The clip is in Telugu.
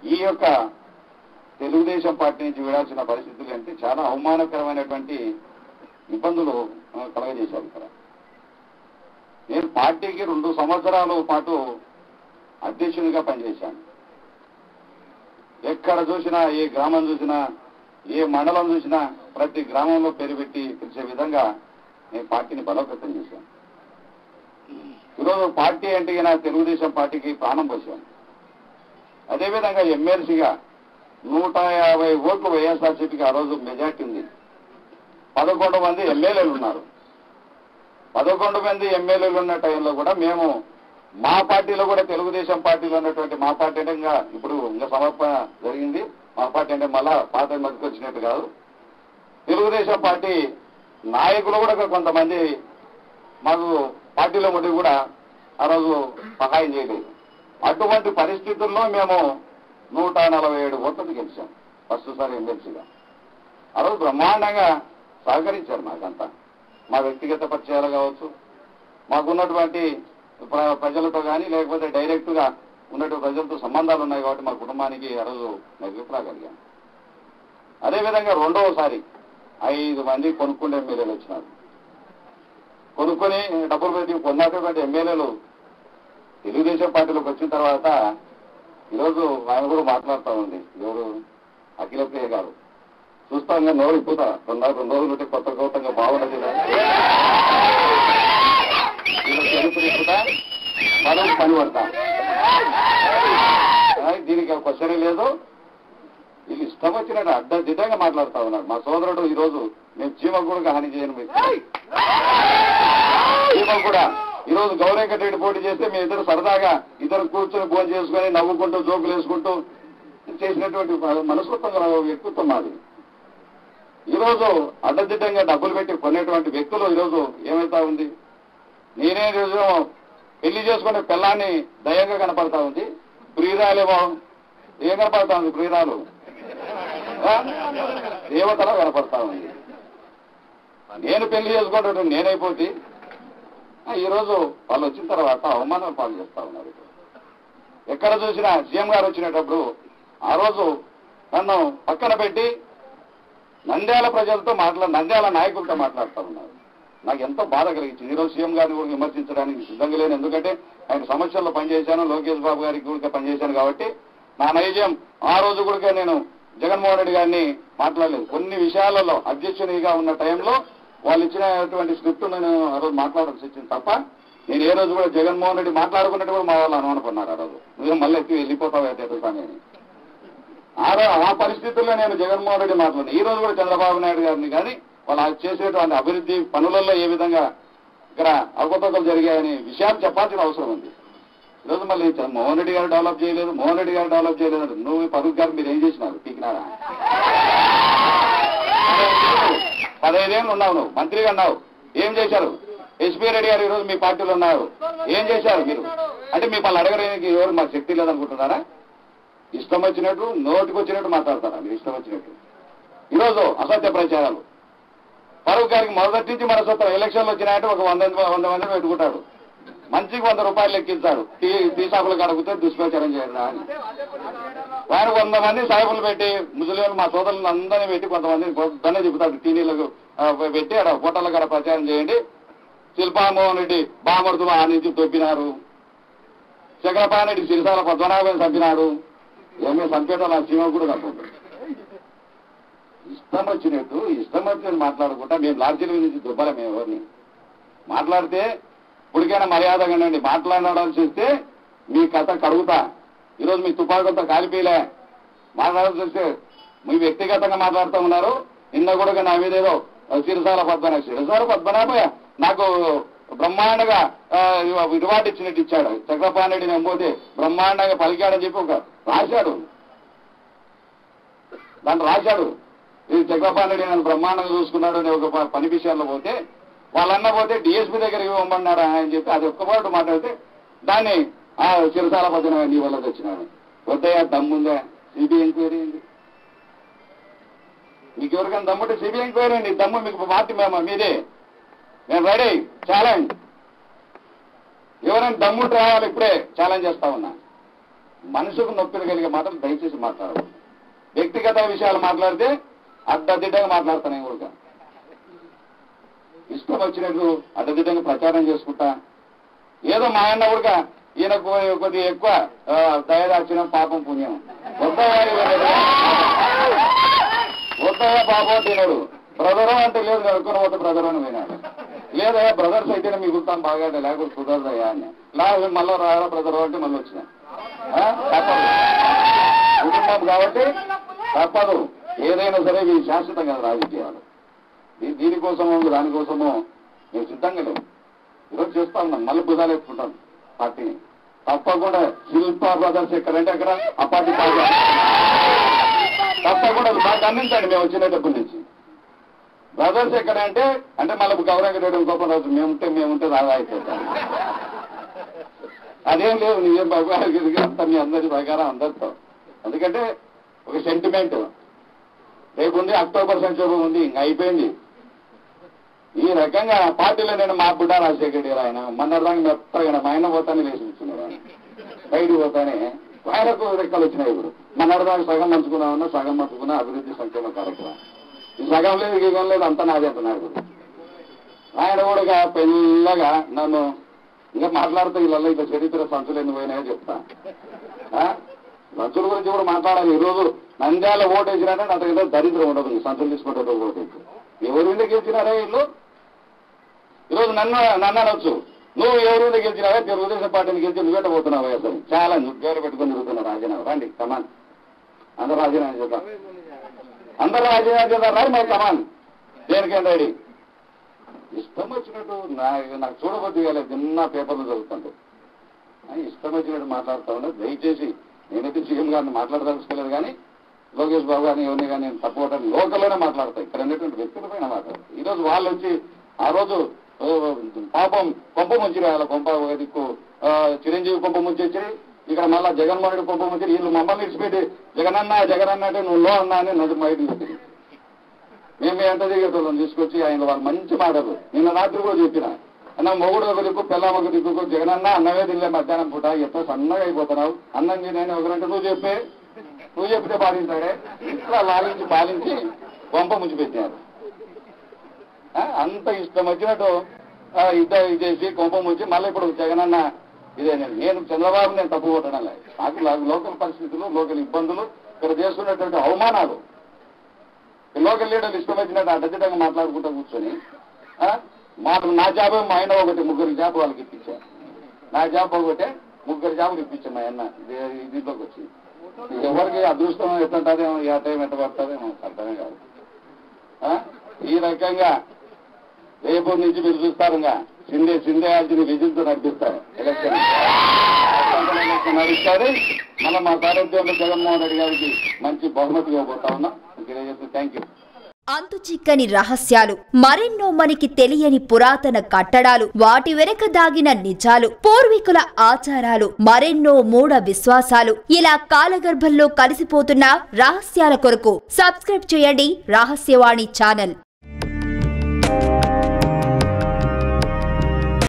ఈ యొక్క తెలుగుదేశం పార్టీ నుంచి వీడాల్సిన పరిస్థితులు అంటే చాలా అవమానకరమైనటువంటి ఇబ్బందులు కలగజేశారు ఇక్కడ. నేను పార్టీకి 2 సంవత్సరాల పాటు అధ్యక్షునిగా పనిచేశాను. ఎక్కడ చూసినా, ఏ గ్రామం చూసినా, ఏ మండలం చూసినా ప్రతి గ్రామంలో పేరు పెట్టి పిలిచే విధంగా నేను పార్టీని బలోపేతం చేశాను. ఈరోజు పార్టీ అంటే తెలుగుదేశం పార్టీకి ప్రాణం పోశాను. అదేవిధంగా ఎమ్మెల్సీగా 150 ఓట్లు వైఎస్ఆర్సీపీకి ఆ రోజు మెజార్టీ ఉంది. 11 మంది ఎమ్మెల్యేలు ఉన్నారు. 11 మంది ఎమ్మెల్యేలు ఉన్న టైంలో కూడా మేము మా పార్టీలో కూడా తెలుగుదేశం పార్టీలో ఉన్నటువంటి మా పార్టీ అంటే ఇప్పుడు ఇంకా సమర్పణ జరిగింది. మా పార్టీ అంటే మళ్ళా పాత మధ్యకి వచ్చినట్టు కాదు. తెలుగుదేశం పార్టీ నాయకులు కూడా కొంతమంది మాకు పార్టీలో ఉండి కూడా ఆ రోజు సహాయం చేయలేదు. అటువంటి పరిస్థితుల్లో మేము 147 ఓట్లతో గెలిచాం ఫస్ట్ సారి ఎమ్మెల్సీగా. ఆ రోజు బ్రహ్మాండంగా సహకరించారు మాకంతా. మా వ్యక్తిగత పరిచయాలు కావచ్చు, మాకున్నటువంటి ప్రజలతో కానీ లేకపోతే డైరెక్ట్ గా ఉన్నటువంటి ప్రజలతో సంబంధాలు ఉన్నాయి కాబట్టి మా కుటుంబానికి ఆ రోజు నెగ్గిపోగలిగాం. అదేవిధంగా రెండవసారి 5 మంది కొనుక్కునే ఎమ్మెల్యేలు వచ్చినారు. కొనుక్కొని డబ్బులు పెట్టి కొన్నటువంటి ఎమ్మెల్యేలు తెలుగుదేశం పార్టీలోకి వచ్చిన తర్వాత ఈరోజు ఆయన కూడా మాట్లాడుతూ ఉంది. ఎవరు? అఖిలప్రియ గారు. చూస్తాంగా నోరు ఇప్పుతా 2 రోజులు ఉంటే కొత్తగా బాగున్నది తెలుసు ఇప్పుతా మనం పని పడతా. దీనికి క్వశ్చన్ లేదు. వీళ్ళు ఇష్టం వచ్చినట్టు అడ్డదిడ్డంగా మాట్లాడుతా ఉన్నారు. మా సోదరుడు ఈరోజు నేను చీమకు కూడా హాని చేయను. చీమకు కూడా ఈరోజు గౌరవరెడ్డి పోటీ చేస్తే మీ ఇద్దరు సరదాగా ఇద్దరు కూర్చొని భోజనం చేసుకుని నవ్వుకుంటూ జోకులు వేసుకుంటూ చేసినటువంటి మనస్తత్వం వ్యక్తిత్వం మాది. ఈరోజు అడ్డదిడ్డంగా డబ్బులు పెట్టి కొనేటువంటి వ్యక్తులు ఈరోజు ఏమైతా ఉంది? నేనే రోజు పెళ్లి చేసుకునే పిల్లాన్ని దయంగా కనపడతా ఉంది. ప్రియురాలేమో ఏం కనపడతా ఉంది? ప్రియురాలు దేవతలో కనపడతా ఉంది. నేను పెళ్లి చేసుకోవడం నేనైపోతే ఈరోజు వాళ్ళు వచ్చిన తర్వాత అవమానం పాలు చేస్తా ఉన్నారు. ఎక్కడ చూసినా సీఎం గారు వచ్చినప్పుడు ఆ రోజు నన్ను పక్కన పెట్టి నంద్యాల ప్రజలతో నంద్యాల నాయకులతో మాట్లాడుతూ ఉన్నారు. నాకు ఎంతో బాధ కలిగించింది. ఈరోజు సీఎం గారిని కూడా విమర్శించడానికి సిద్ధంగా లేను. ఎందుకంటే ఆయన సమస్యల్లో పనిచేశాను, లోకేష్ బాబు గారికి కూడా పనిచేశాను కాబట్టి నా నైజం ఆ రోజు కూడా నేను జగన్మోహన్ రెడ్డి గారిని మాట్లాడలేదు. కొన్ని విషయాలలో అధ్యక్షునిగా ఉన్న టైంలో వాళ్ళు ఇచ్చినటువంటి స్క్రిప్ట్ నేను ఆ రోజు మాట్లాడాల్సి వచ్చింది తప్ప నేను ఏ రోజు కూడా జగన్మోహన్ రెడ్డి మాట్లాడుకున్నట్టు కూడా మా వాళ్ళు అనుమానపన్నారు. ఆ రోజు నువ్వు మళ్ళీ ఎత్తి వెళ్ళిపోతావు ఎదుగుతానే ఆ పరిస్థితుల్లో నేను జగన్మోహన్ రెడ్డి మాట్లాడిన. ఈ రోజు కూడా చంద్రబాబు నాయుడు గారిని కానీ వాళ్ళు చేసేటువంటి అభివృద్ధి పనులలో ఏ విధంగా ఇక్కడ అవకతవకలు జరిగాయనే విషయాలు చెప్పాల్సిన అవసరం ఉంది. ఈరోజు మళ్ళీ మోహన్ రెడ్డి గారు డెవలప్ చేయలేదు, మోహన్ రెడ్డి గారు డెవలప్ చేయలేదు. నువ్వు పరుగు గారు మీరు ఏం చేసినారు? పీకినారా? 15 ఏళ్ళు ఉన్నావు, నువ్వు మంత్రిగా ఉన్నావు, ఏం చేశారు? ఎస్పీ రెడ్డి గారు ఈరోజు మీ పార్టీలో ఉన్నారు, ఏం చేశారు మీరు? అంటే మీ వాళ్ళు అడగడానికి ఎవరు మాకు శక్తి లేదనుకుంటున్నారా? ఇష్టం వచ్చినట్టు నోటికి వచ్చినట్టు మాట్లాడతారా మీరు? ఇష్టం వచ్చినట్టు ఈరోజు అసత్య ప్రచారాలు. ఫరూక్ గారికి మొదటి నుంచి మనసత్వం ఎలక్షన్లు వచ్చినాయంటే ఒక 100 మందిని పెట్టుకుంటాడు. మంచికి 100 రూపాయలు లెక్కించాడు. టీ షాపులకు అడిగితే దుష్ప్రచారం చేయరా అని ఆయన 100 మంది సాయిబులు పెట్టి ముస్లింలు మా సోదరులను అందరినీ పెట్టి కొంతమందిని పొద్దున్నే చెబుతాడు. టీవీలకు పెట్టి అక్కడ హోటళ్ళ కాడ ప్రచారం చేయండి. శిల్పామోహన్ రెడ్డి బామర్దులు ఆ నుంచి తొప్పినారు. చక్రపాణి రెడ్డి సిరిసాల పద్మనాభని చంపినాడు. ఏమీ చంపేయడం ఆ సీమ కూడా కనుకుంటాడు. ఇష్టం వచ్చినట్టు మాట్లాడుకుంటా మేము లాడ్జీల నుంచి దుబ్బలే. మేము ఎవరిని మాట్లాడితే ఇప్పటికైనా మర్యాదగా ఉండండి. మాట్లాడాల్సి వస్తే మీ కథ కడుగుతా. ఈరోజు మీ తుపాకులతో కాలిపోయలే. మాట్లాడాల్సి వస్తే మీ వ్యక్తిగతంగా మాట్లాడుతూ ఉన్నారు. నిన్న కూడా నా మీదేదో సిరసాల పద్మనాభ నాకు బ్రహ్మాండంగా రివార్డు ఇచ్చినట్టు ఇచ్చాడు. చక్రపాణి రెడ్డి నేను పోతే బ్రహ్మాండంగా పలికాడని చెప్పి ఒక రాశాడు. దాన్ని రాశాడు. ఇది చక్రపాణి రెడ్డి నన్ను బ్రహ్మాండంగా చూసుకున్నాడు అని ఒక పని విషయాల్లో పోతే వాళ్ళన్న పోతే డిఎస్పీ దగ్గరికి ఇవ్వమన్నారా అని చెప్పి అది ఒక్కపాటు మాట్లాడితే దాన్ని చిరసాల పద్మనాభ నీ వల్ల తెచ్చినాడు. వద్దయా దమ్ముందా? సిబిఐ ఎంక్వైరీ అయింది. మీకు ఎవరికైనా దమ్ముంటే సిబిఐ ఎంక్వైరీ అండి. దమ్ము మీకు పార్టీ మీదే. నేను రెడీ. ఛాలెంజ్ ఎవరైనా దమ్ముంటే రావాలి. ఇప్పుడే ఛాలెంజ్ చేస్తా ఉన్నా. మనసుకు నొప్పిని కలిగే మాటలు దయచేసి మాట్లాడదు. వ్యక్తిగత విషయాలు మాట్లాడితే అడ్డదిడ్డంగా మాట్లాడతాను. నేను కూడా ఇష్టం వచ్చినట్టు అడ్డదిడ్డంగా ప్రచారం చేసుకుంటా. ఏదో మా అన్న కూడా ఈయన కొద్దిగా ఎక్కువ దయదార్చడం పాపం పుణ్యం వద్దయా పాపం తినడు. బ్రదరం అంటే లేదు కనుక్కొని పోతే బ్రదర్ అని వినాడు. లేదయ్యా బ్రదర్స్ అయితేనే మిగులుతాం బాగా లేకపోతే కుదరదయ్యా అని మళ్ళీ రారా బ్రదర్ అంటే మళ్ళీ వచ్చిన తప్పదు. కుటుంబం కాబట్టి తప్పదు. ఏదైనా సరే ఇవి శాశ్వతంగా రాజకీయాలు. దీనికోసమో దానికోసమో మేము సిద్ధంగా లేవు. ఈరోజు చేస్తా ఉన్నాం. మళ్ళీ బుధాలు ఎత్తుకుంటాం పార్టీని. తప్పకుండా శిల్పా బ్రదర్స్ ఎక్కడంటే అక్కడ ఆ పార్టీ తప్పకుండా మాకు అందించండి. మేము వచ్చిన డబ్బుల నుంచి బ్రదర్స్ ఎక్కడంటే అంటే మళ్ళీ గౌరంగరెడ్డి గోపాలరాజు మేముంటే రాదా అయిపోతాం. అదేం లేదు. నిజం బాబు అంతా మీ అందరి ప్రకారం అందరితో. ఎందుకంటే ఒక సెంటిమెంట్ రేపు ఉంది. అక్టోబర్ సంక్షోభం ఉంది. ఇంకా అయిపోయింది. ఈ రకంగా పార్టీలో నేను మా బుడ్డా రాజశేఖర రెడ్డి ఆయన మొన్నదాకా మెత్తగా మా ఆయన పోతానే లేచి కూర్చున్నాడు. బయటికి పోతానే ఆయనకు రెక్కలు వచ్చినాయి. ఇప్పుడు మొన్నదాకా సగం మంచుకున్నామన్నా సగం మంచుకున్నా అభివృద్ధి సంక్షేమ కార్యక్రమం. ఈ సగం లేదు గీగం లేదు అంతా నాదే అంటున్నాడు. ఆయన కూడా పెళ్ళగా నన్ను ఇంకా మాట్లాడుతూ వీళ్ళల్లో ఇట్లా చరిత్ర సంచులు ఎందుకు పోయినాయో చెప్తా. సంచుల గురించి కూడా మాట్లాడాలి. ఈరోజు నంద్యాల ఓటు వేసినారంటే నా దగ్గర దరిద్రం ఉండదు. సంచులు తీసుకుంటే ఓటు వేసి ఎవరి మీద గెలిచినారా వీళ్ళు? ఈరోజు నన్ను అనొచ్చు, నువ్వు ఎవరి మీద గెలిచినావా? తెలుగుదేశం పార్టీని గెలిచి నువ్వు పెట్టబోతున్నావా? అసలు చాలా పేరు పెట్టుకుని తిరుగుతున్నా రాజీనామా. రండి కమాన్ అందరూ రాజీనామా చేద్దాం. అందరూ రాజీనామా చేద్దాం. రాదు మరి కమాన్ దేనికేం రెడీ. ఇష్టం వచ్చినట్టు నాకు చూడబద్దు కాలేదు. చిన్న పేపర్లు చదువుతుంటే ఇష్టం వచ్చినట్టు మాట్లాడుతా ఉన్నా. దయచేసి నేనైతే సీఎం గారిని మాట్లాడదలుచుకోలేదు. కానీ లోకేష్ బాబు గారిని ఎవరిని కానీ నేను తప్పుకోవటానికి లోకల్లోనే మాట్లాడతాను. ఇక్కడ ఉన్నటువంటి వ్యక్తుల పైన మాట్లాడతాను. ఈరోజు వాళ్ళు వచ్చి ఆ రోజు పాపం కొంప ముంచి వాళ్ళ కొంప ఒక దిక్కు చిరంజీవి కొంప ముంచి వచ్చి ఇక్కడ మళ్ళా జగన్మోహన్ రెడ్డి కొంప ముంచి వీళ్ళు మమ్మల్ని ఇచ్చిపెట్టి జగనన్న అంటే నువ్వు లో అన్నా అని నది బయట తీసుకుని మేము ఎంత దిగేటోళ్ళం తీసుకొచ్చి ఆయన వాళ్ళు మంచి మాటలు నిన్న రాత్రి కూడా చెప్పిన అన్న మొగుడు ఒక దిక్కు పిల్లం ఒక దిక్కు జగనన్న అన్నమే తినలే మధ్యాహ్నం పూట ఎంత సన్నగా అయిపోతున్నావు అన్నం నేను ఒకరంటే నువ్వు చెప్తే పాలించాడే ఇట్లా పాలించి కొంప ముంచి పెట్టారు. అంత ఇష్టం వచ్చినట్టు ఇదేసి కొంప ముంచి మళ్ళీ ఇప్పుడు జగనన్న ఇదే నేను చంద్రబాబు నేను తప్పు కొట్టడం లేదు. నాకు లోకల్ పరిస్థితులు లోకల్ ఇబ్బందులు ఇక్కడ చేస్తున్నటువంటి అవమానాలు లోకల్ లీడర్లు ఇష్టం వచ్చినట్టు అడ్డదిడ్డంగా మాట్లాడుకుంటూ కూర్చొని నా జాబ్ మా ఆయన ఒకటి 3 జాబ్ వాళ్ళకి ఇప్పించాను. నా జాబ్ ఒకటే 3 జాబులు ఇప్పించాను మా ఆయన దీంట్లోకి వచ్చి. ఎవరికి అదృష్టం ఎట్లుంటుందేమో ఏ టైం ఎట్ట పడుతుందేమో అర్థమే కాదు. ఈ రకంగా రేపు నుంచి మీరు చూస్తారు సింధేయాల్సిన విధులతో నడిపిస్తారు. ఎలక్షన్ నడుస్తారు. మళ్ళీ మా సారథ్యంలో జగన్మోహన్ రెడ్డి గారికి మంచి బహుమతి ఇవ్వబోతా ఉన్నాం. Thank you. అంతుచిక్కని రహస్యాలు, మరెన్నో మనకి తెలియని పురాతన కట్టడాలు, వాటి వెనక దాగిన నిజాలు, పూర్వీకుల ఆచారాలు, మరెన్నో మూఢ విశ్వాసాలు, ఇలా కాలగర్భంలో కలిసిపోతున్న రహస్యాల కొరకు సబ్స్క్రైబ్ చేయండి రహస్యవాణి ఛానల్.